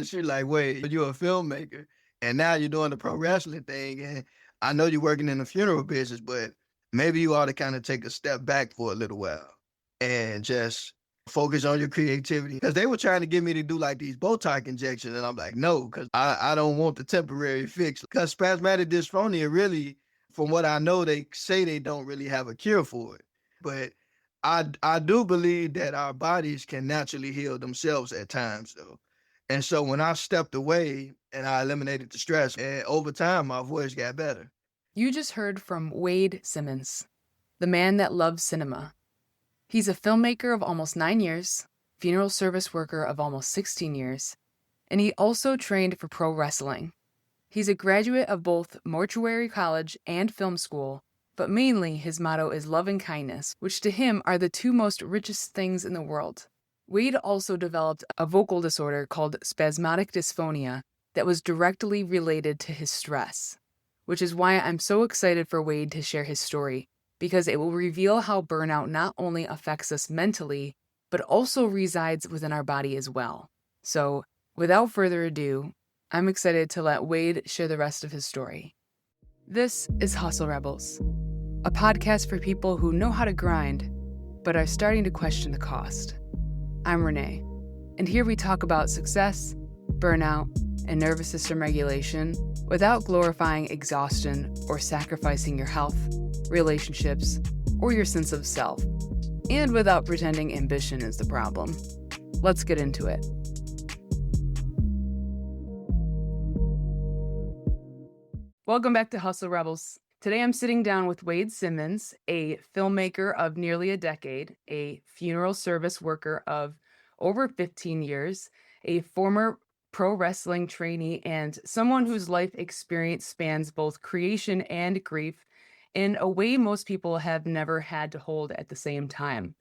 She like, wait, you're a filmmaker and now you're doing the pro wrestling thing. And I know you're working in the funeral business, but maybe you ought to kind of take a step back for a little while and just focus on your creativity. Because they were trying to get me to do like these Botox injections. And I'm like, no, because I don't want the temporary fix. Because spasmodic dysphonia really, from what I know, they say they don't really have a cure for it. But I do believe that our bodies can naturally heal themselves at times, though. And so when I stepped away and I eliminated the stress, and over time my voice got better. You just heard from Wade Simmons, the man that loves cinema. He's a filmmaker of almost 9 years, funeral service worker of almost 16 years, and he also trained for pro wrestling. He's a graduate of both mortuary college and film school, but mainly his motto is love and kindness, which to him are the two most richest things in the world. Wade also developed a vocal disorder called spasmodic dysphonia that was directly related to his stress, which is why I'm so excited for Wade to share his story, because it will reveal how burnout not only affects us mentally, but also resides within our body as well. So, without further ado, I'm excited to let Wade share the rest of his story. This is Hustle Rebels, a podcast for people who know how to grind, but are starting to question the cost. I'm Renae, and here we talk about success, burnout, and nervous system regulation without glorifying exhaustion or sacrificing your health, relationships, or your sense of self, and without pretending ambition is the problem. Let's get into it. Welcome back to Hustle Rebels. Today I'm sitting down with Wade Simmons, a filmmaker of nearly a decade, a funeral service worker of over 15 years, a former pro wrestling trainee, and someone whose life experience spans both creation and grief in a way most people have never had to hold at the same time.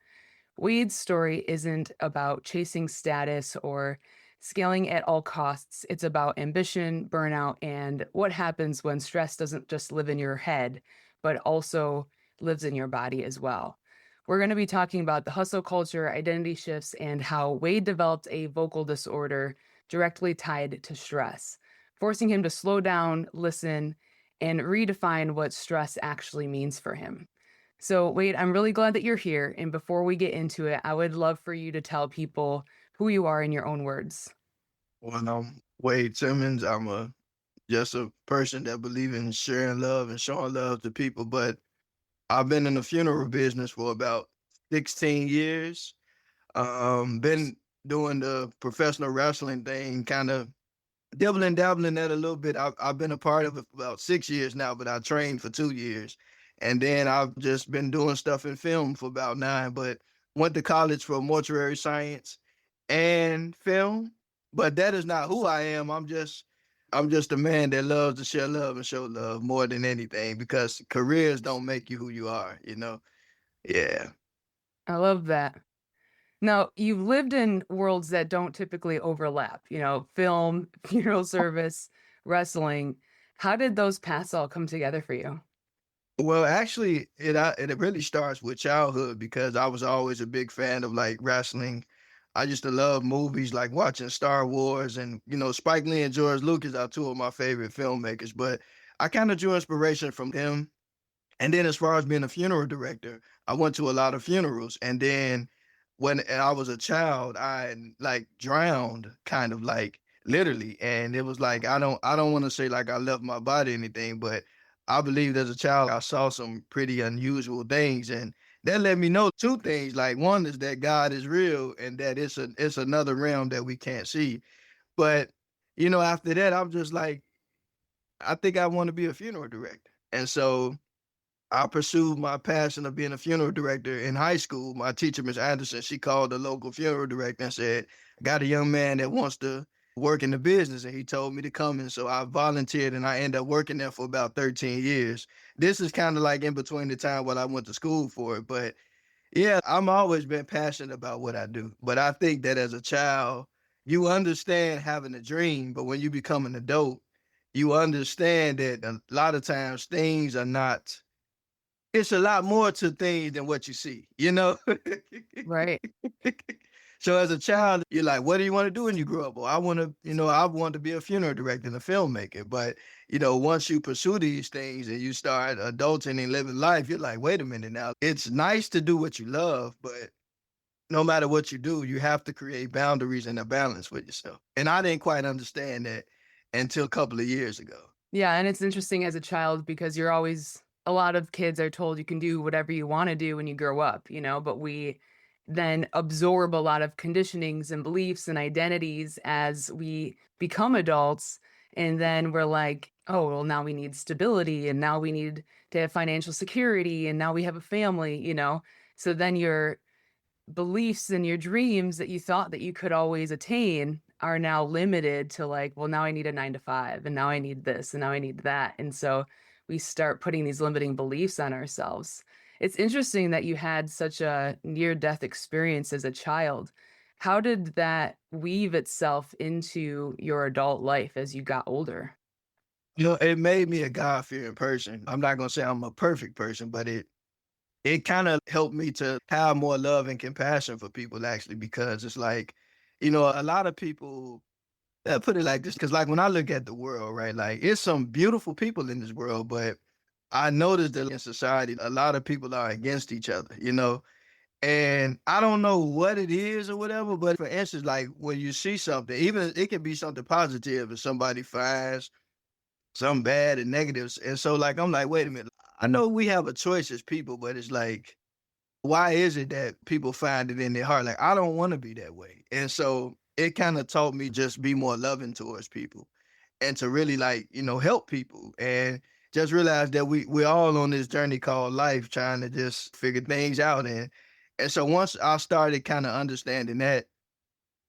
Wade's story isn't about chasing status or scaling at all costs. It's about ambition, burnout, and what happens when stress doesn't just live in your head, but also lives in your body as well. We're going to be talking about the hustle culture, identity shifts, and how Wade developed a vocal disorder directly tied to stress, forcing him to slow down, listen, and redefine what stress actually means for him. So, Wade, I'm really glad that you're here. And before we get into it, I would love for you to tell people who you are in your own words. When I'm Wade Simmons, I'm just a person that believes in sharing love and showing love to people. But I've been in the funeral business for about 16 years. Been doing the professional wrestling thing, kind of dibbling dabbling that a little bit. I've been a part of it for about 6 years now, but I trained for 2 years. And then I've just been doing stuff in film for about 9, but went to college for mortuary science and film. But that is not who I am. I'm just a man that loves to share love and show love more than anything because careers don't make you who you are, you know? Yeah. I love that. Now, you've lived in worlds that don't typically overlap, film, funeral service, wrestling. How did those paths all come together for you? Well, actually, it really starts with childhood because I was always a big fan of like wrestling. I used to love movies like watching Star Wars and Spike Lee and George Lucas are two of my favorite filmmakers. But I kind of drew inspiration from them. And then as far as being a funeral director, I went to a lot of funerals. And then when I was a child, I like drowned kind of like literally. And it was like I don't want to say like I left my body or anything, but I believe as a child I saw some pretty unusual things. And that let me know two things. Like one is that God is real and that it's another realm that we can't see. But after that, I'm just like, I think I want to be a funeral director. And so I pursued my passion of being a funeral director in high school. My teacher, Miss Anderson, she called the local funeral director and said, I got a young man that wants to work in the business. And he told me to come. And so I volunteered and I ended up working there for about 13 years. This is kind of like in between the time when I went to school for it. But yeah, I'm always been passionate about what I do. But I think that as a child, you understand having a dream. But when you become an adult, you understand that a lot of times things are not, it's a lot more to things than what you see, you know? Right. So as a child, you're like, what do you want to do when you grow up? Well, I want to, I want to be a funeral director and a filmmaker. But, once you pursue these things and you start adulting and living life, you're like, wait a minute now. It's nice to do what you love, but no matter what you do, you have to create boundaries and a balance with yourself. And I didn't quite understand that until a couple of years ago. Yeah, and it's interesting as a child because you're always a lot of kids are told you can do whatever you wanna do when you grow up, but we then absorb a lot of conditionings and beliefs and identities as we become adults, and then we're like, "Oh, well, now we need stability, and now we need to have financial security, and now we have a family?" So then your beliefs and your dreams that you thought that you could always attain are now limited to like, well, now I need a 9 to 5 and now I need this and now I need that. And so we start putting these limiting beliefs on ourselves. It's interesting that you had such a near death experience as a child. How did that weave itself into your adult life as you got older? It made me a God-fearing person. I'm not gonna say I'm a perfect person, but it kind of helped me to have more love and compassion for people actually, because it's like, a lot of people put it like this, because like when I look at the world, right, like it's some beautiful people in this world, but I noticed that in society, a lot of people are against each other. And I don't know what it is or whatever, but for instance, like when you see something, even it can be something positive if somebody finds some bad and negatives. And so like I'm like, wait a minute. I know we have a choice as people, but it's like, why is it that people find it in their heart? Like, I don't want to be that way. And so it kind of taught me just be more loving towards people and to really like, help people and just realize that we're all on this journey called life trying to just figure things out. And so once I started kind of understanding that,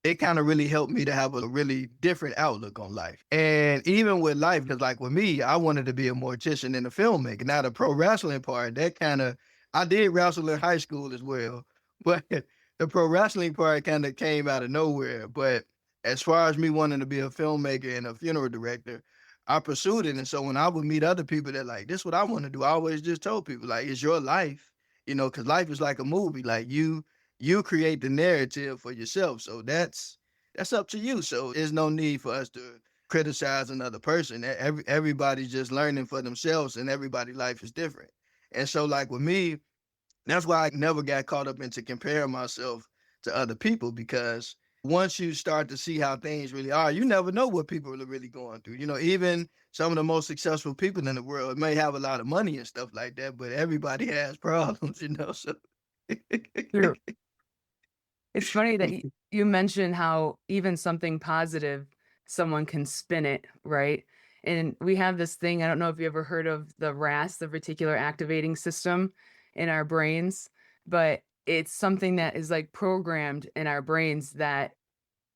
it kind of really helped me to have a really different outlook on life. And even with life, because like with me, I wanted to be a mortician and a filmmaker. Now the pro wrestling part, that kind of I did wrestle in high school as well, but the pro wrestling part kind of came out of nowhere. But as far as me wanting to be a filmmaker and a funeral director, I pursued it. And so when I would meet other people that like, this is what I want to do, I always just told people like, it's your life, because life is like a movie. Like you create the narrative for yourself. So that's up to you. So there's no need for us to criticize another person. Everybody's just learning for themselves and everybody's life is different. And so like with me, that's why I never got caught up into comparing myself to other people, because once you start to see how things really are, you never know what people are really going through. Even some of the most successful people in the world may have a lot of money and stuff like that, but everybody has problems. So True. It's funny that you mentioned how even something positive, someone can spin it, right? And we have this thing, I don't know if you ever heard of the RAS, the reticular activating system in our brains, but it's something that is like programmed in our brains that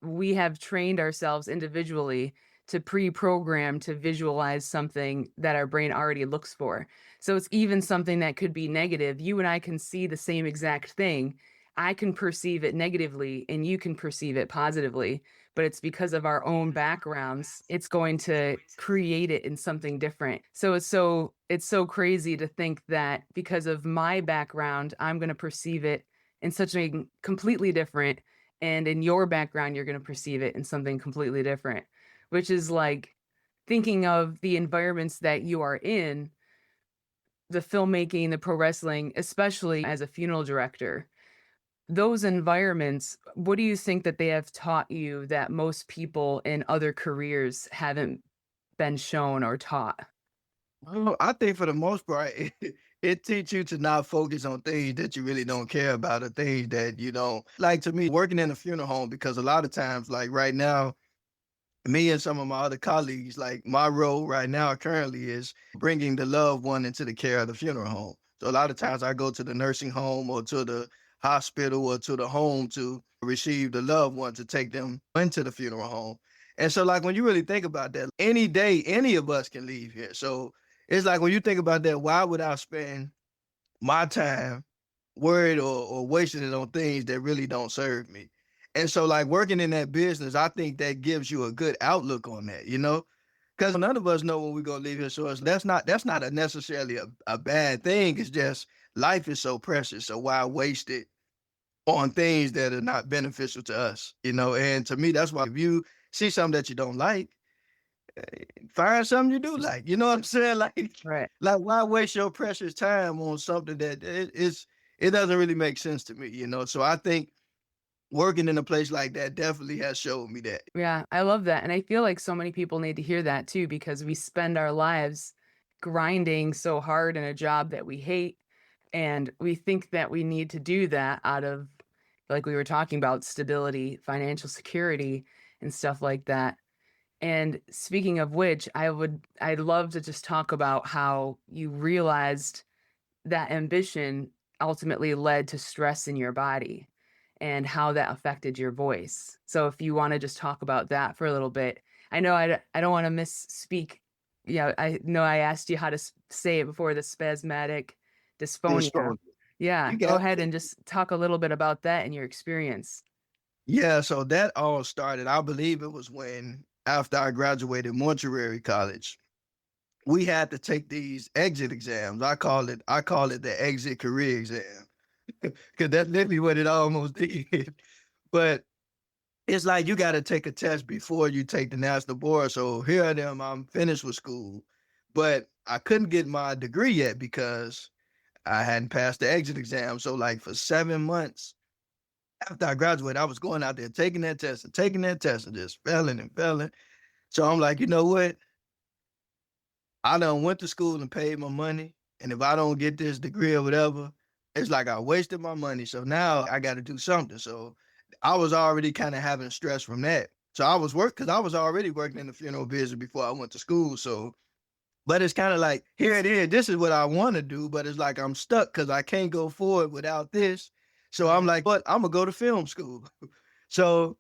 we have trained ourselves individually to pre-program to visualize something that our brain already looks for. So it's even something that could be negative. You and I can see the same exact thing. I can perceive it negatively and you can perceive it positively, but it's because of our own backgrounds, it's going to create it in something different. So it's so crazy to think that because of my background, I'm going to perceive it in such a completely different, and in your background, you're going to perceive it in something completely different, which is like thinking of the environments that you are in, the filmmaking, the pro wrestling, especially as a funeral director. Those environments, what do you think that they have taught you that most people in other careers haven't been shown or taught? Well, I think for the most part, it teach you to not focus on things that you really don't care about or things that you don't like. To me, working in a funeral home, because a lot of times, like right now, me and some of my other colleagues, like my role right now currently is bringing the loved one into the care of the funeral home. So a lot of times I go to the nursing home or to the hospital or to the home to receive the loved one to take them into the funeral home. And so like when you really think about that, any day, any of us can leave here. So it's like when you think about that, why would I spend my time worried or wasting it on things that really don't serve me? And so like working in that business, I think that gives you a good outlook on that. Because none of us know when we're gonna leave here. So that's not necessarily a bad thing. It's just life is so precious. So why waste it on things that are not beneficial to us, you know. And to me, that's why if you see something that you don't like, find something you do like. You know what I'm saying? Right. Like why waste your precious time on something that it doesn't really make sense to me, you know. So I think working in a place like that definitely has showed me that. Yeah, I love that, and I feel like so many people need to hear that too because we spend our lives grinding so hard in a job that we hate, and we think that we need to do that out of, like we were talking about, stability, financial security, and stuff like that. And speaking of which, I'd love to just talk about how you realized that ambition ultimately led to stress in your body and how that affected your voice. So if you want to just talk about that for a little bit. I know I don't want to misspeak. Yeah, I know I asked you how to say it before, the spasmodic This dysphonia. phone, Yeah, you go got ahead and just talk a little bit about that and your experience. yeah. So that all started. I believe it was when after I graduated mortuary college, we had to take these exit exams. I call it the exit career exam because that's literally what it almost did. But it's like you got to take a test before you take the national board. So here I am, I'm finished with school, but I couldn't get my degree yet because I hadn't passed the exit exam. So like for 7 months after I graduated, I was going out there taking that test and just failing and failing. So I'm like, you know what? I done went to school and paid my money. And if I don't get this degree or whatever, it's like I wasted my money. So now I got to do something. So I was already kind of having stress from that. So because I was already working in the funeral business before I went to school. So, but it's kind of like, here it is. This is what I want to do. But it's like I'm stuck because I can't go forward without this. So I'm Right. like, but I'm going to go to film school. So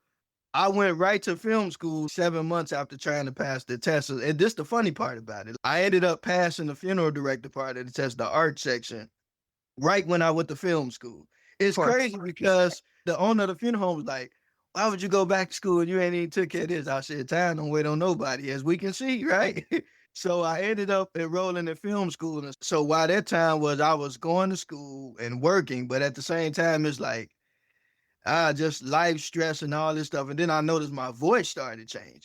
I went right to film school 7 months after trying to pass the test. And this the funny part about it. I ended up passing the funeral director part of the test, the art section, right when I went to film school. Of It's course. crazy because the owner of the funeral home was like, why would you go back to school and you ain't even took care of this? I said, time don't wait on nobody, as we can see, right? So I ended up enrolling in film school. And so while that time was I was going to school and working, but at the same time, it's like just life stress and all this stuff. And then I noticed my voice started changing.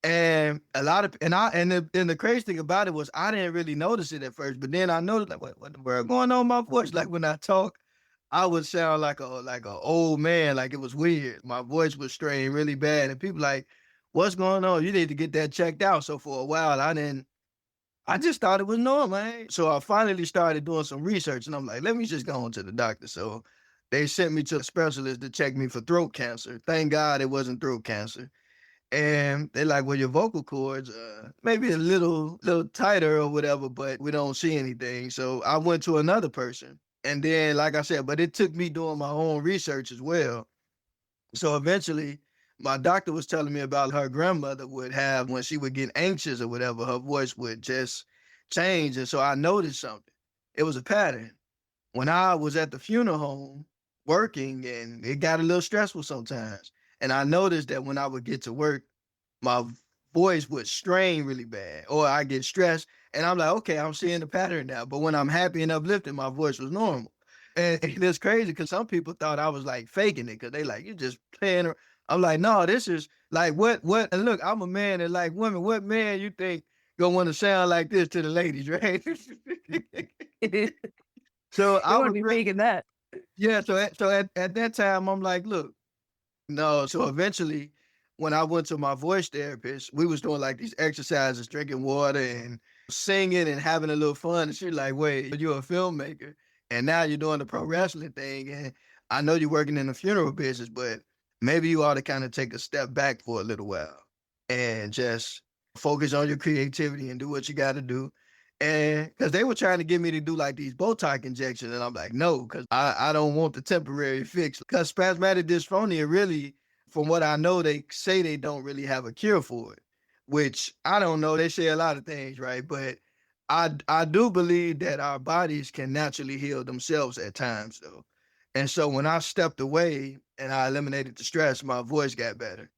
And a lot of and the crazy thing about it was I didn't really notice it at first, but then I noticed like what the world going on with my voice? Like when I talk, I would sound like a old man, like it was weird. My voice was strained really bad. And people like, what's going on? You need to get that checked out. So for a while I just thought it was normal, man. So I finally started doing some research and I'm like, let me just go on to the doctor. So they sent me to a specialist to check me for throat cancer. Thank God it wasn't throat cancer. And they're like, well, your vocal cords, maybe a little tighter or whatever, but we don't see anything. So I went to another person. And then, like I said, but it took me doing my own research as well. So eventually, my doctor was telling me about her grandmother would have when she would get anxious or whatever, her voice would just change. And so I noticed something. It was a pattern. When I was at the funeral home working, and it got a little stressful sometimes. And I noticed that when I would get to work, my voice would strain really bad, or I get stressed. And I'm like, okay, I'm seeing the pattern now. But when I'm happy and uplifted, my voice was normal. And it's crazy because some people thought I was like faking it because they like, you just playing. I'm like, no, this is like what? And look, I'm a man that like women. What man you think gonna want to sound like this to the ladies, right? They So I wouldn't was be real, faking that. yeah. So at that time, I'm like, look, no. So eventually, when I went to my voice therapist, we was doing like these exercises, drinking water and singing and having a little fun. And she's like, wait, you're a filmmaker and now you're doing the pro wrestling thing. And I know you're working in the funeral business, but maybe you ought to kind of take a step back for a little while and just focus on your creativity and do what you got to do. And because they were trying to get me to do like these Botox injections, and I'm like, no, because I don't want the temporary fix. Because spasmodic dysphonia, really, from what I know, they say they don't really have a cure for it, which I don't know. They say a lot of things, right? But I do believe that our bodies can naturally heal themselves at times, though. And so when I stepped away and I eliminated the stress, my voice got better.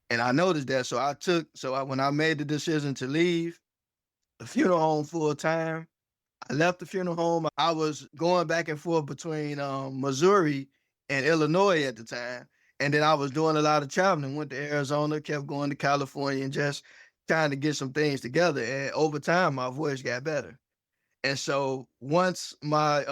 And I noticed that. When I made the decision to leave the funeral home full time, I left the funeral home. I was going back and forth between Missouri in Illinois at the time. And then I was doing a lot of traveling, went to Arizona, kept going to California and just trying to get some things together. And over time, my voice got better. And so once my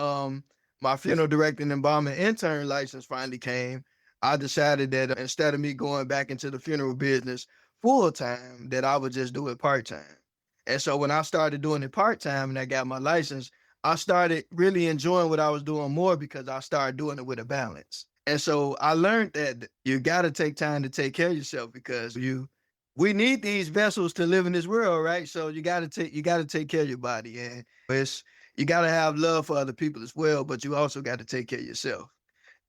funeral directing and embalming intern license finally came, I decided that instead of me going back into the funeral business full time, that I would just do it part time. And so when I started doing it part time and I got my license, I started really enjoying what I was doing more because I started doing it with a balance. And so I learned that you got to take time to take care of yourself because we need these vessels to live in this world, right? So you got to take care of your body, and it's you got to have love for other people as well, but you also got to take care of yourself.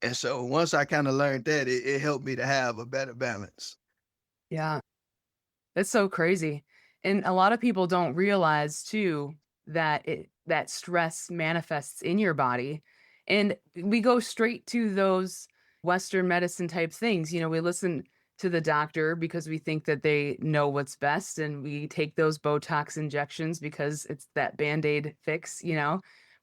And so once I kind of learned that, it helped me to have a better balance. Yeah. That's so crazy. And a lot of people don't realize too that stress manifests in your body. And we go straight to those Western medicine type things. We listen to the doctor because we think that they know what's best, and we take those Botox injections because it's that Band-Aid fix.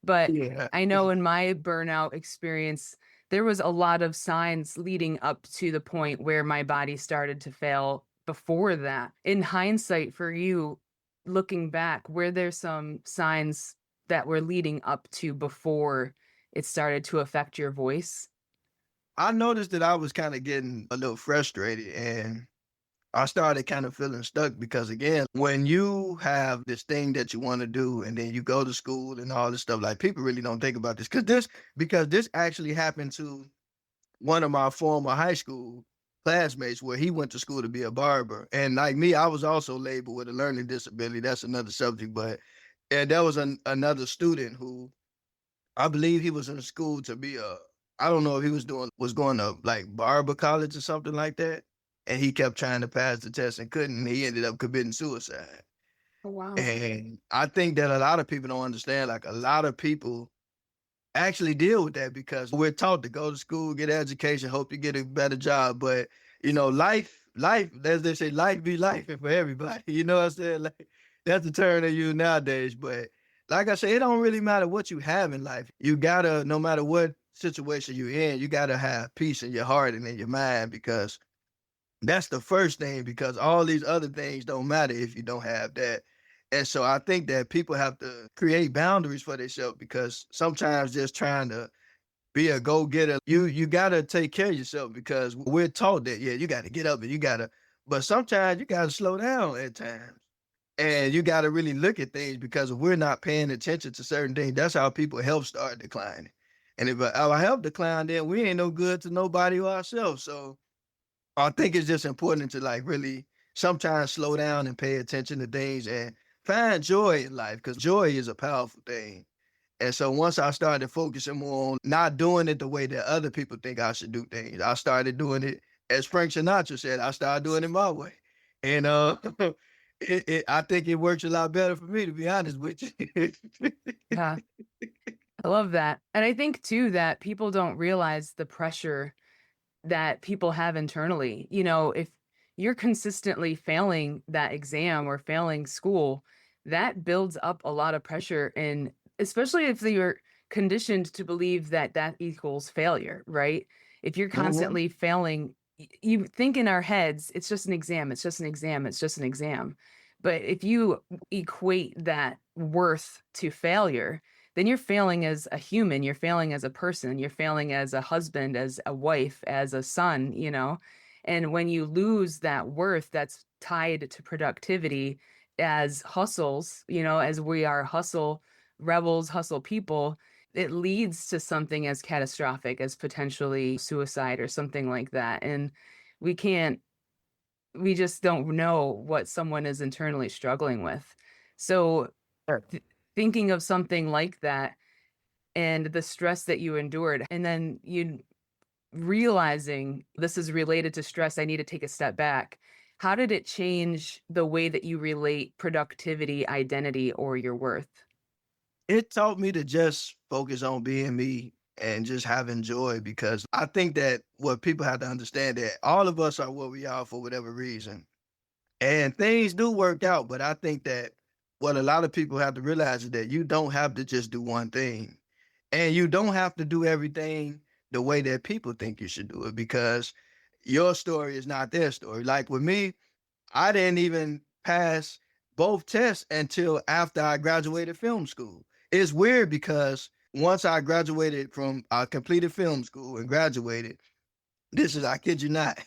But Yeah. I know in my burnout experience, there was a lot of signs leading up to the point where my body started to fail before that. In hindsight, for you, looking back, were there some signs that were leading up to before it started to affect your voice? I noticed that I was kind of getting a little frustrated and I started kind of feeling stuck because again, when you have this thing that you want to do and then you go to school and all this stuff, like people really don't think about this because this actually happened to one of my former high school classmates where he went to school to be a barber. And like me, I was also labeled with a learning disability. That's another subject, but and there was another student who I believe he was in school to be I don't know if he was going to like barber college or something like that. And he kept trying to pass the test and couldn't. And he ended up committing suicide. Oh, wow. And I think that a lot of people don't understand. Like a lot of people actually deal with that because we're taught to go to school, get an education, hope you get a better job. But life, as they say, life be life for everybody. You know what I'm saying? Like that's the term they use nowadays. But like I say, it don't really matter what you have in life. You gotta, no matter what situation you're in, you gotta have peace in your heart and in your mind because that's the first thing because all these other things don't matter if you don't have that. And so I think that people have to create boundaries for themselves because sometimes just trying to be a go-getter, you gotta take care of yourself because we're taught that, yeah, you gotta get up and but sometimes you gotta slow down at times. And you gotta really look at things because if we're not paying attention to certain things, that's how people health start declining. And if our health decline, then we ain't no good to nobody or ourselves. So I think it's just important to like really sometimes slow down and pay attention to things and find joy in life because joy is a powerful thing. And so once I started focusing more on not doing it the way that other people think I should do things, I started doing it as Frank Sinatra said, I started doing it my way. And I think it works a lot better for me to be honest with you. Yeah, I love that. And I think too that people don't realize the pressure that people have internally. If you're consistently failing that exam or failing school, that builds up a lot of pressure. And especially if you're conditioned to believe that that equals failure, right? If you're Mhm. constantly failing, you think in our heads, it's just an exam, it's just an exam, it's just an exam. But if you equate that worth to failure, then you're failing as a human, you're failing as a person, you're failing as a husband, as a wife, as a son. And when you lose that worth that's tied to productivity as hustles, as we are hustle rebels, hustle people, it leads to something as catastrophic as potentially suicide or something like that. And we can't, we just don't know what someone is internally struggling with. So, Sure. thinking of something like that and the stress that you endured, and then you realizing this is related to stress, I need to take a step back. How did it change the way that you relate productivity, identity, or your worth? It taught me to just focus on being me and just having joy because I think that what people have to understand that all of us are what we are for whatever reason. And things do work out, but I think that what a lot of people have to realize is that you don't have to just do one thing. And you don't have to do everything the way that people think you should do it because your story is not their story. Like with me, I didn't even pass both tests until after I graduated film school. It's weird because once I graduated from, I completed film school and graduated. This is, I kid you not.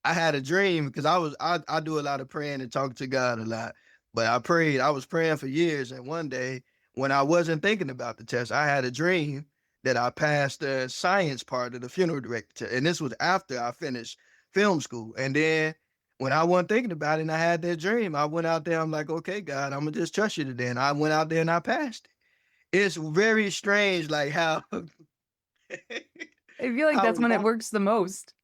I had a dream because I do a lot of praying and talking to God a lot. But I was praying for years, and one day when I wasn't thinking about the test, I had a dream that I passed the science part of the funeral director. And this was after I finished film school. And then when I wasn't thinking about it and I had that dream, I went out there, I'm like, okay, God, I'm gonna just trust you today. And I went out there and I passed it. It's very strange, like how I feel like how that's when it works the most.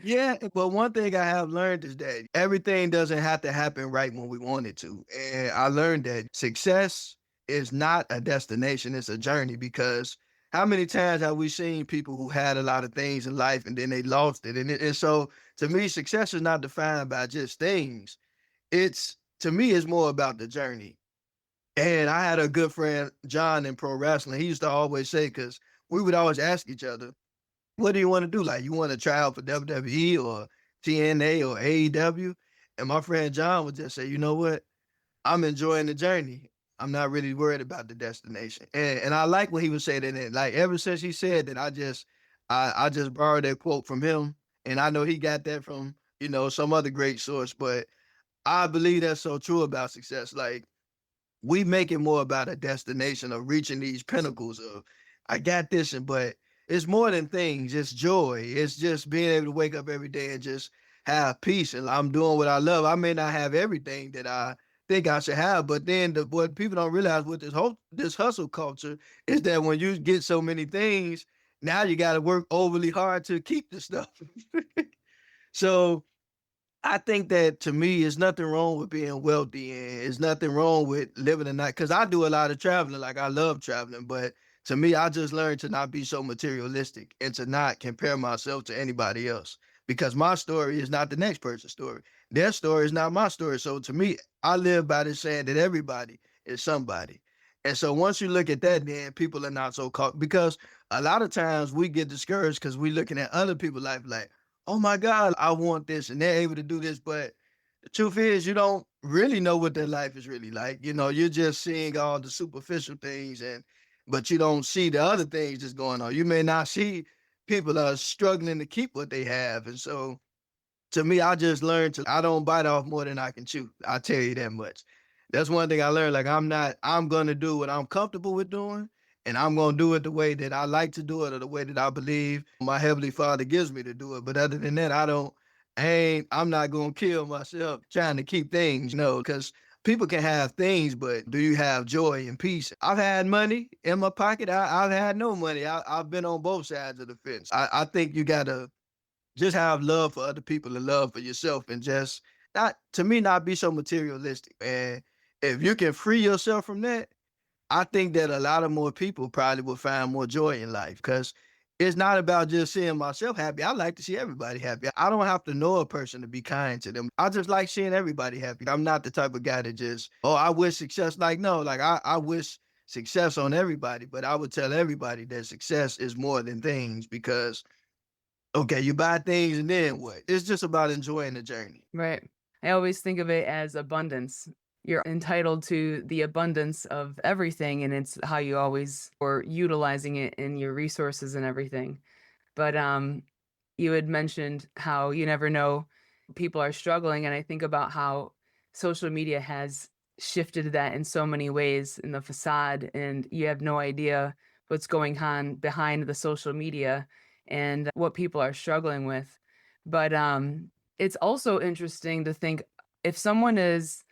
yeah, but one thing I have learned is that everything doesn't have to happen right when we want it to. And I learned that success is not a destination, it's a journey because how many times have we seen people who had a lot of things in life and then they lost it? And so to me, success is not defined by just things. It's to me, it's more about the journey. And I had a good friend, John, in pro wrestling. He used to always say, because we would always ask each other, what do you want to do? Like, you want to try out for WWE or TNA or AEW? And my friend John would just say, you know what? I'm enjoying the journey. I'm not really worried about the destination. And I like when he would say that. And like ever since he said that, I just borrowed that quote from him. And I know he got that from, some other great source. But I believe that's so true about success. Like we make it more about a destination of reaching these pinnacles of I got this, but it's more than things. It's joy. It's just being able to wake up every day and just have peace. And I'm doing what I love. I may not have everything that I think I should have, but then what people don't realize with this hustle culture is that when you get so many things, now you got to work overly hard to keep the stuff. So I think that to me, there's nothing wrong with being wealthy and there's nothing wrong with living a night. Cause I do a lot of traveling. Like I love traveling, but to me, I just learned to not be so materialistic and to not compare myself to anybody else because my story is not the next person's story. Their story is not my story. So to me, I live by this saying that everybody is somebody. And so once you look at that, then people are not so caught because a lot of times we get discouraged because we're looking at other people's life like, oh my God, I want this, and they're able to do this. But the truth is, you don't really know what their life is really like. You're just seeing all the superficial things, but you don't see the other things that's going on. You may not see people are struggling to keep what they have. And so to me, I just learned I don't bite off more than I can chew. I'll tell you that much. That's one thing I learned. Like I'm gonna do what I'm comfortable with doing, and I'm gonna do it the way that I like to do it or the way that I believe my Heavenly Father gives me to do it. But other than that, I'm not gonna kill myself trying to keep things, because people can have things, but do you have joy and peace? I've had money in my pocket. I've had no money. I've been on both sides of the fence. I think you gotta just have love for other people and love for yourself and just not to me not be so materialistic. And if you can free yourself from that, I think that a lot of more people probably will find more joy in life because it's not about just seeing myself happy. I like to see everybody happy. I don't have to know a person to be kind to them. I just like seeing everybody happy. I'm not the type of guy that just, oh, I wish success. Like, no, like I wish success on everybody, but I would tell everybody that success is more than things because okay, you buy things and then what? It's just about enjoying the journey. Right. I always think of it as abundance. You're entitled to the abundance of everything, and it's how you always or utilizing it in your resources and everything. But you had mentioned how you never know people are struggling, and I think about how social media has shifted that in so many ways in the facade, and you have no idea what's going on behind the social media and what people are struggling with. But it's also interesting to think if someone is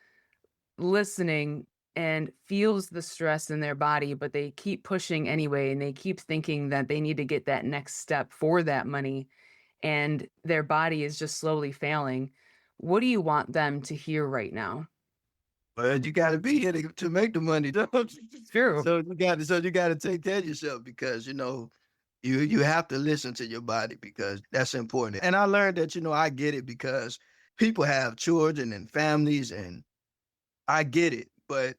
listening and feels the stress in their body, but they keep pushing anyway, and they keep thinking that they need to get that next step for that money, and their body is just slowly failing. What do you want them to hear right now? But you gotta be here to make the money, don't you? True. So you gotta take care of yourself because you have to listen to your body because that's important. And I learned that, I get it because people have children and families and I get it. But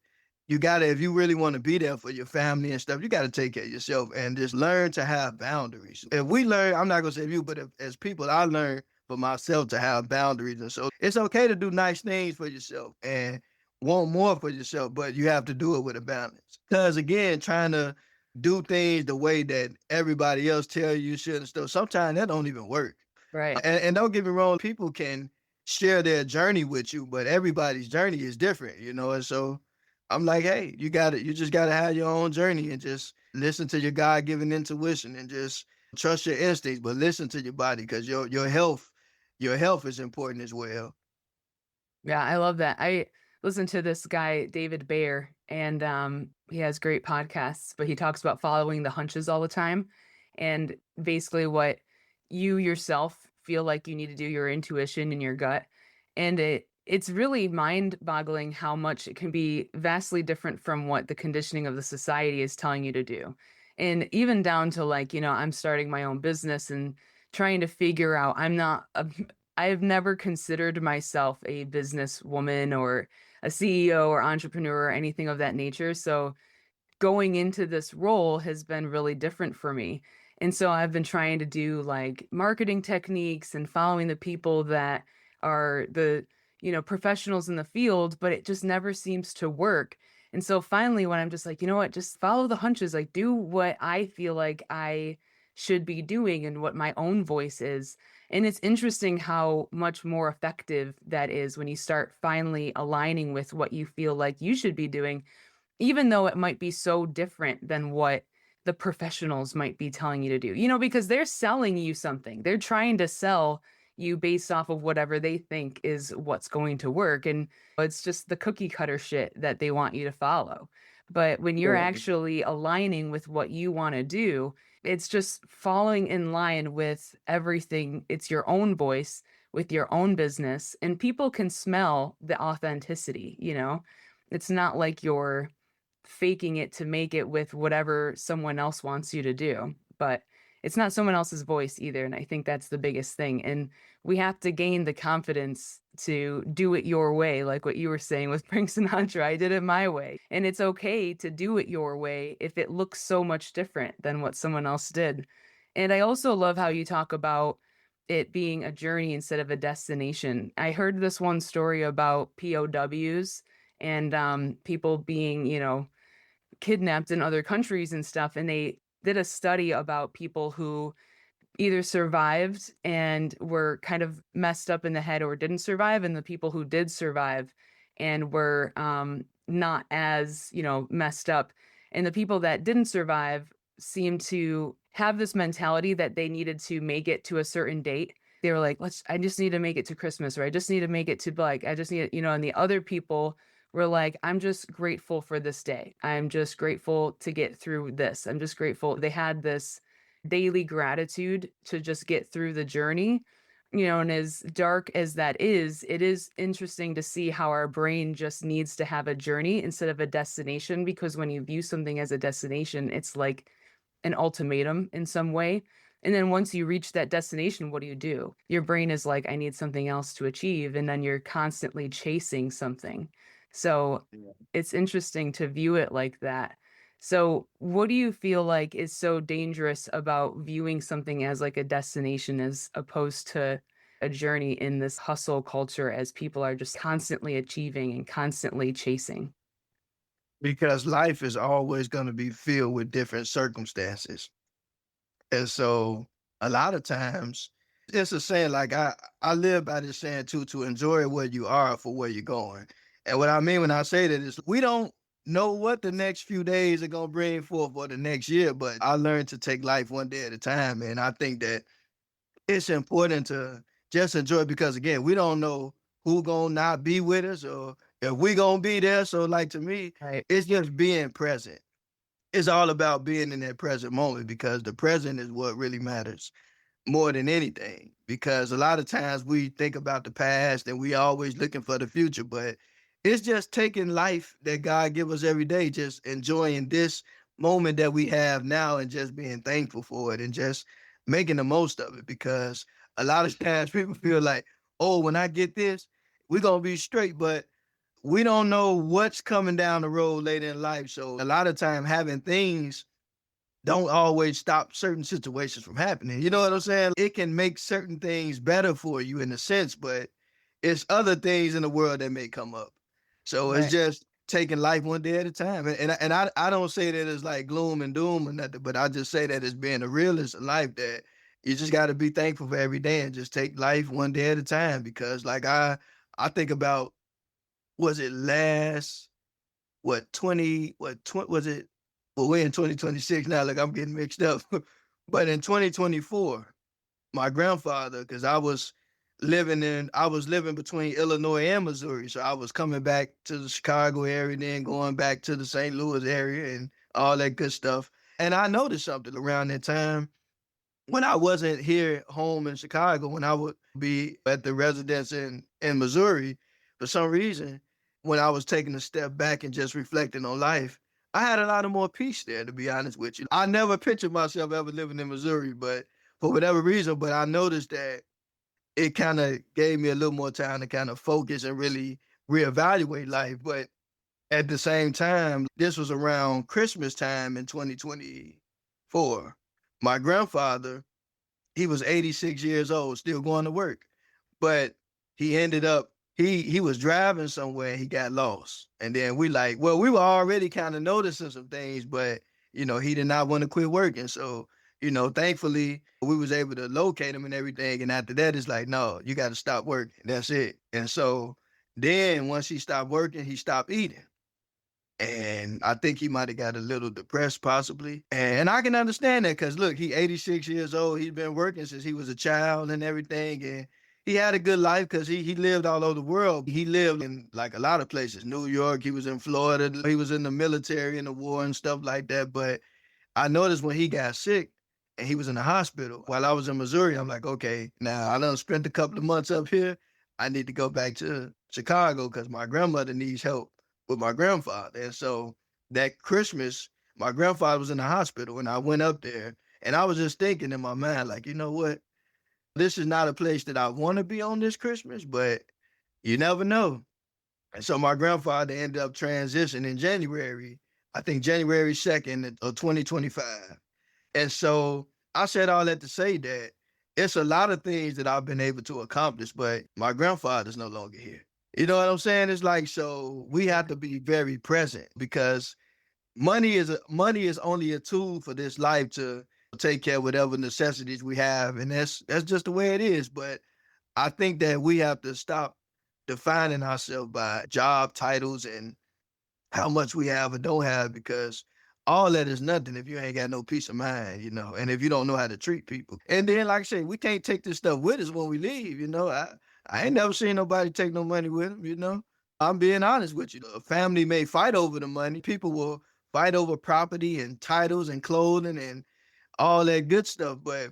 you gotta, if you really want to be there for your family and stuff, you gotta take care of yourself and just learn to have boundaries. If we learn, I'm not gonna say you, but if, as people, I learn for myself to have boundaries. And so it's okay to do nice things for yourself and want more for yourself, but you have to do it with a balance. Because again, trying to do things the way that everybody else tell you should and stuff, sometimes that don't even work. Right. And don't get me wrong, people can share their journey with you, but everybody's journey is different, you know. And so I'm like, hey, you just gotta have your own journey and just listen to your God given intuition and just trust your instincts, but listen to your body because your health is important as well. Yeah, I love that. I listen to this guy, David Bayer, and he has great podcasts, but he talks about following the hunches all the time. And basically, what you yourself feel like you need to do, your intuition and your gut. And it's really mind boggling how much it can be vastly different from what the conditioning of the society is telling you to do. And even down to like, I'm starting my own business and trying to figure out, I have never considered myself a businesswoman or a CEO or entrepreneur or anything of that nature. So going into this role has been really different for me. And so I've been trying to do like marketing techniques and following the people that are the, professionals in the field, but it just never seems to work. And so finally, when I'm just like, you know what, just follow the hunches, like do what I feel like I should be doing and what my own voice is. And it's interesting how much more effective that is when you start finally aligning with what you feel like you should be doing, even though it might be so different than what the professionals might be telling you to do, because they're selling you something. They're trying to sell you based off of whatever they think is what's going to work. And it's just the cookie cutter shit that they want you to follow. But when you're actually aligning with what you want to do, it's just falling in line with everything. It's your own voice with your own business, and people can smell the authenticity. It's not like you're faking it to make it with whatever someone else wants you to do. But it's not someone else's voice either. And I think that's the biggest thing. And we have to gain the confidence to do it your way, like what you were saying with Frank Sinatra. I did it my way. And it's okay to do it your way if it looks so much different than what someone else did. And I also love how you talk about it being a journey instead of a destination. I heard this one story about POWs and people being, kidnapped in other countries and stuff. And they did a study about people who either survived and were kind of messed up in the head or didn't survive, and the people who did survive and were not as, messed up. And the people that didn't survive seemed to have this mentality that they needed to make it to a certain date. They were like, I just need to make it to Christmas, or I just need to make it to like, I just need, and the other people were like, I'm just grateful for this day. I'm just grateful to get through this. I'm just grateful. They had this daily gratitude to just get through the journey. And as dark as that is, it is interesting to see how our brain just needs to have a journey instead of a destination, because when you view something as a destination, it's like an ultimatum in some way. And then once you reach that destination, what do? Your brain is like, I need something else to achieve. And then you're constantly chasing something. So it's interesting to view it like that. So what do you feel like is so dangerous about viewing something as like a destination as opposed to a journey in this hustle culture, as people are just constantly achieving and constantly chasing? Because life is always going to be filled with different circumstances. And so a lot of times it's a saying, like I live by this saying too, to enjoy where you are for where you're going. And what I mean when I say that is we don't know what the next few days are gonna bring forth for the next year, but I learned to take life one day at a time. And I think that it's important to just enjoy because again, we don't know who gonna not be with us or if we gonna be there. So like to me, Right. it's just being present. It's all about being in that present moment because the present is what really matters more than anything. Because a lot of times we think about the past and we always looking for the future, but it's just taking life that God give us every day, just enjoying this moment that we have now and just being thankful for it and just making the most of it. Because a lot of times people feel like, oh, when I get this, we're gonna be straight. But we don't know what's coming down the road later in life. So a lot of time having things don't always stop certain situations from happening. You know what I'm saying? It can make certain things better for you in a sense, but it's other things in the world that may come up. So it's Right. just taking life one day at a time. And I don't say that it's like gloom and doom or nothing, but I just say that it's being a realist in life that you just got to be thankful for every day and just take life one day at a time. Because like I think about, was it last what 20 what 20 was it, well, we're in 2026 now, like I'm getting mixed up. But in 2024, my grandfather, because I was living between Illinois and Missouri, so I was coming back to the Chicago area, then going back to the St. Louis area and all that good stuff. And I noticed something around that time when I wasn't here home in Chicago, when I would be at the residence in Missouri, for some reason, when I was taking a step back and just reflecting on life, I had a lot of more peace there, to be honest with you. I never pictured myself ever living in Missouri, but for whatever reason, but I noticed that it kind of gave me a little more time to kind of focus and really reevaluate life. But at the same time, this was around Christmas time in 2024. My grandfather, he was 86 years old, still going to work. But he ended up he was driving somewhere and he got lost. And then we were already kind of noticing some things, but he did not want to quit working. So, thankfully we was able to locate him and everything. And after that, it's like, no, you got to stop working. That's it. And so then once he stopped working, he stopped eating. And I think he might have got a little depressed, possibly. And I can understand that because look, he 86 years old. He's been working since he was a child and everything. And he had a good life because he lived all over the world. He lived in like a lot of places. New York, he was in Florida, he was in the military in the war and stuff like that. But I noticed when he got sick and he was in the hospital while I was in Missouri, I'm like, okay, now I done spent a couple of months up here. I need to go back to Chicago because my grandmother needs help with my grandfather. And so that Christmas, my grandfather was in the hospital and I went up there and I was just thinking in my mind, like, you know what? This is not a place that I want to be on this Christmas, but you never know. And so my grandfather ended up transitioning in January, I think January 2nd of 2025. And so I said all that to say that it's a lot of things that I've been able to accomplish, but my grandfather's no longer here. You know what I'm saying? It's like, so we have to be very present because money is only a tool for this life to take care of whatever necessities we have. And that's just the way it is. But I think that we have to stop defining ourselves by job titles and how much we have or don't have because all that is nothing if you ain't got no peace of mind, and if you don't know how to treat people. And then, like I say, we can't take this stuff with us when we leave. I ain't never seen nobody take no money with them. I'm being honest with you. A family may fight over the money. People will fight over property and titles and clothing and all that good stuff. But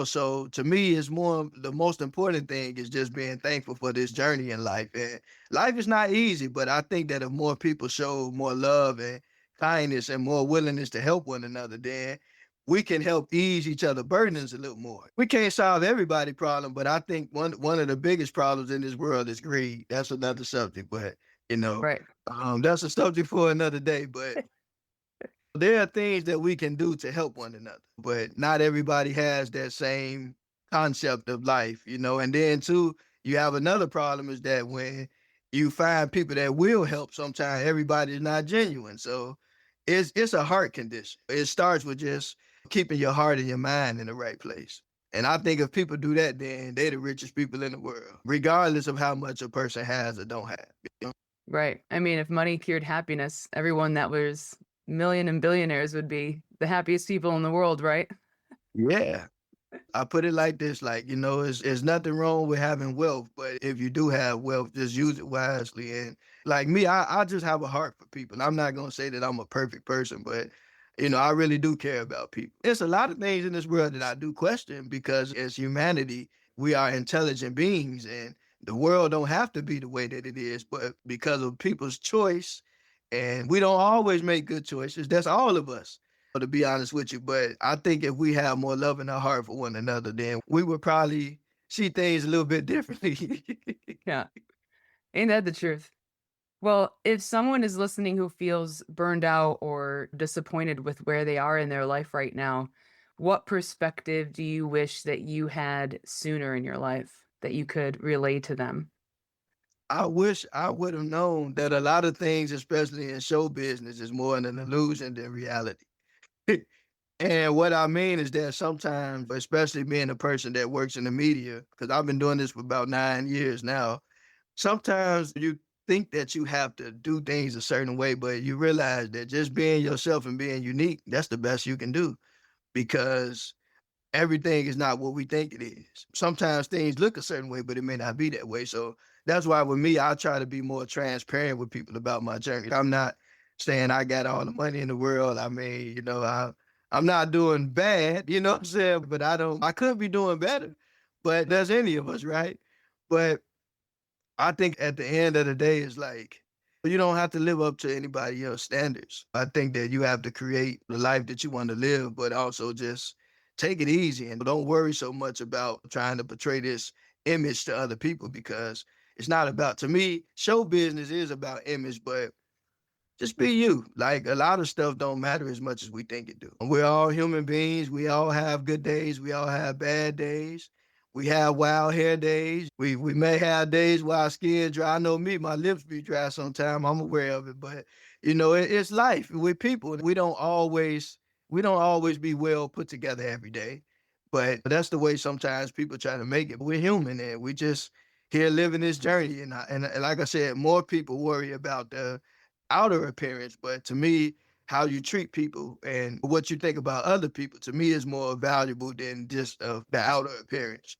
so to me, it's more the most important thing is just being thankful for this journey in life. And life is not easy, but I think that if more people show more love and kindness and more willingness to help one another, then we can help ease each other burdens a little more. We can't solve everybody's problem, but I think one of the biggest problems in this world is greed. That's another subject, but you know, Right. that's a subject for another day. But there are things that we can do to help one another, but not everybody has that same concept of life. And then too, you have another problem is that when you find people that will help, sometimes everybody's not genuine. So it's a heart condition. It starts with just keeping your heart and your mind in the right place. And I think if people do that, then they're the richest people in the world, regardless of how much a person has or don't have. You know? Right. I mean, if money cured happiness, everyone that was million and billionaires would be the happiest people in the world, right? Yeah. I put it like this, like, there's nothing wrong with having wealth, but if you do have wealth, just use it wisely. And like me, I just have a heart for people. I'm not gonna say that I'm a perfect person, but I really do care about people. There's a lot of things in this world that I do question because as humanity, we are intelligent beings and the world don't have to be the way that it is, but because of people's choice, and we don't always make good choices. That's all of us to be honest with you. But I think if we have more love in our heart for one another, then we would probably see things a little bit differently. Yeah. Ain't that the truth? Well, if someone is listening who feels burned out or disappointed with where they are in their life right now, what perspective do you wish that you had sooner in your life that you could relay to them? I wish I would have known that a lot of things, especially in show business, is more an illusion than reality. And what I mean is that sometimes, especially being a person that works in the media, because I've been doing this for about 9 years now, sometimes you think that you have to do things a certain way, but you realize that just being yourself and being unique, that's the best you can do because everything is not what we think it is. Sometimes things look a certain way, but it may not be that way. So that's why with me, I try to be more transparent with people about my journey. I'm not saying I got all the money in the world. I mean, I'm not doing bad, you know what I'm saying? But I could be doing better. But there's any of us, right? But I think at the end of the day, it's like you don't have to live up to anybody else's standards. I think that you have to create the life that you want to live, but also just take it easy and don't worry so much about trying to portray this image to other people because it's not about, to me, show business is about image, but just be you. Like a lot of stuff don't matter as much as we think it do. We're all human beings. We all have good days. We all have bad days. We have wild hair days. We may have days where our skin dry. I know me, my lips be dry sometimes. I'm aware of it, but it's life with people. We don't always be well put together every day. But that's the way sometimes people try to make it. We're human and we just here living this journey. And like I said, more people worry about the outer appearance, but to me, how you treat people and what you think about other people, to me, is more valuable than just the outer appearance.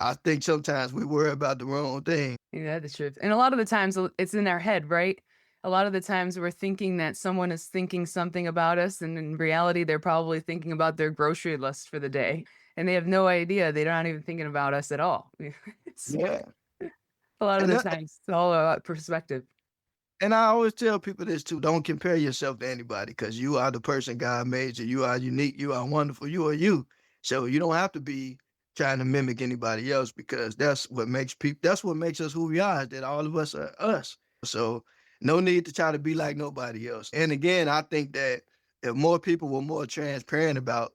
I think sometimes we worry about the wrong thing. Yeah, the truth. And a lot of the times it's in our head, right? A lot of the times we're thinking that someone is thinking something about us, and in reality, they're probably thinking about their grocery list for the day, and they have no idea. They're not even thinking about us at all. It's Yeah. a lot of And the that, times it's all about perspective. and I always tell people this too. Don't compare yourself to anybody because you are the person God made you. You are unique. You are wonderful. You are you. So you don't have to be trying to mimic anybody else because that's what makes us who we are, is that all of us are us. So no need to try to be like nobody else. And again, I think that if more people were more transparent about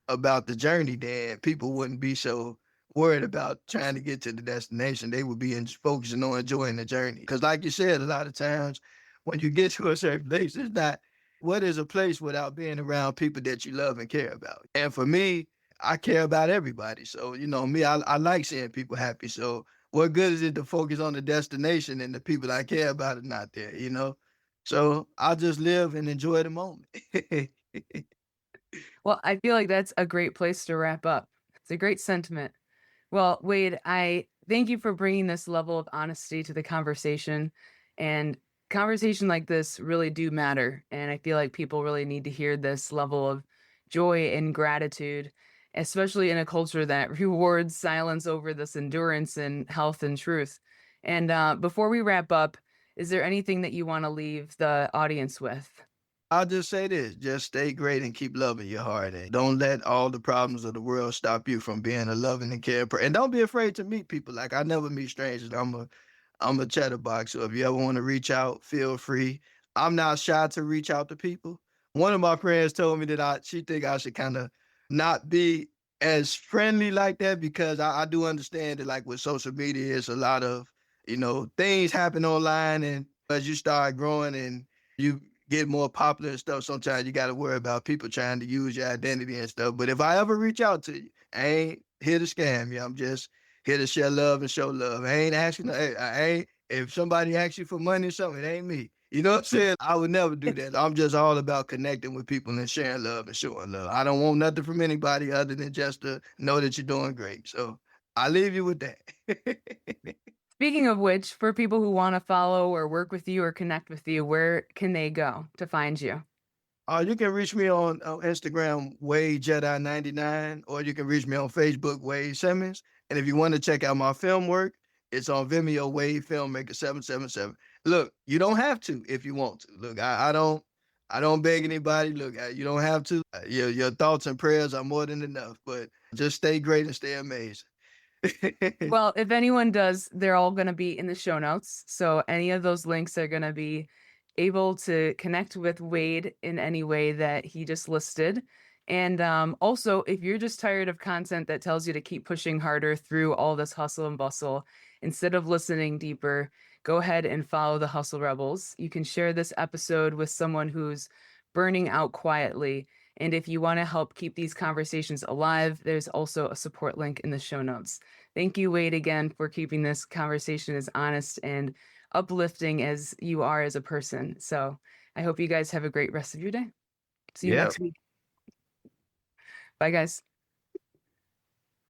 the journey, then people wouldn't be so worried about trying to get to the destination. They would be focusing on enjoying the journey. Because, like you said, a lot of times when you get to a certain place, it's not what is a place without being around people that you love and care about. And for me, I care about everybody. So, me, I like seeing people happy. So, what good is it to focus on the destination and the people I care about are not there? So, I'll just live and enjoy the moment. Well, I feel like that's a great place to wrap up. It's a great sentiment. Well, Wade, I thank you for bringing this level of honesty to the conversation. And conversation like this really do matter. And I feel like people really need to hear this level of joy and gratitude, especially in a culture that rewards silence over this endurance and health and truth. And before we wrap up, is there anything that you want to leave the audience with? I'll just say this, just stay great and keep loving your heart. And don't let all the problems of the world stop you from being a loving and caring person. And don't be afraid to meet people. Like I never meet strangers. I'm a chatterbox. So if you ever want to reach out, feel free. I'm not shy to reach out to people. One of my friends told me that she think I should kind of not be as friendly like that because I do understand that like with social media, it's a lot of, things happen online and as you start growing and you get more popular and stuff, sometimes you got to worry about people trying to use your identity and stuff. But if I ever reach out to you, I ain't here to scam you. I'm just here to share love and show love. I ain't asking. I ain't. If somebody asks you for money or something, it ain't me. You know what I'm saying? I would never do that. I'm just all about connecting with people and sharing love and showing love. I don't want nothing from anybody other than just to know that you're doing great. So I leave you with that. Speaking of which, for people who want to follow or work with you or connect with you, where can they go to find you? You can reach me on Instagram, Wade Jedi 99, or you can reach me on Facebook, Wade Simmons. And if you want to check out my film work, it's on Vimeo, Wade Filmmaker 777. Look, you don't have to if you want to. Look, I don't beg anybody. Look, you don't have to. Your thoughts and prayers are more than enough. But just stay great and stay amazing. Well, if anyone does, they're all gonna be in the show notes, so any of those links are gonna be able to connect with Wade in any way that he just listed, and, also, if you're just tired of content that tells you to keep pushing harder through all this hustle and bustle, instead of listening deeper, go ahead and follow the Hustle Rebels. You can share this episode with someone who's burning out quietly, and if you wanna help keep these conversations alive, there's also a support link in the show notes. Thank you, Wade, again for keeping this conversation as honest and uplifting as you are as a person. So I hope you guys have a great rest of your day. See you Yeah. next week. Bye, guys.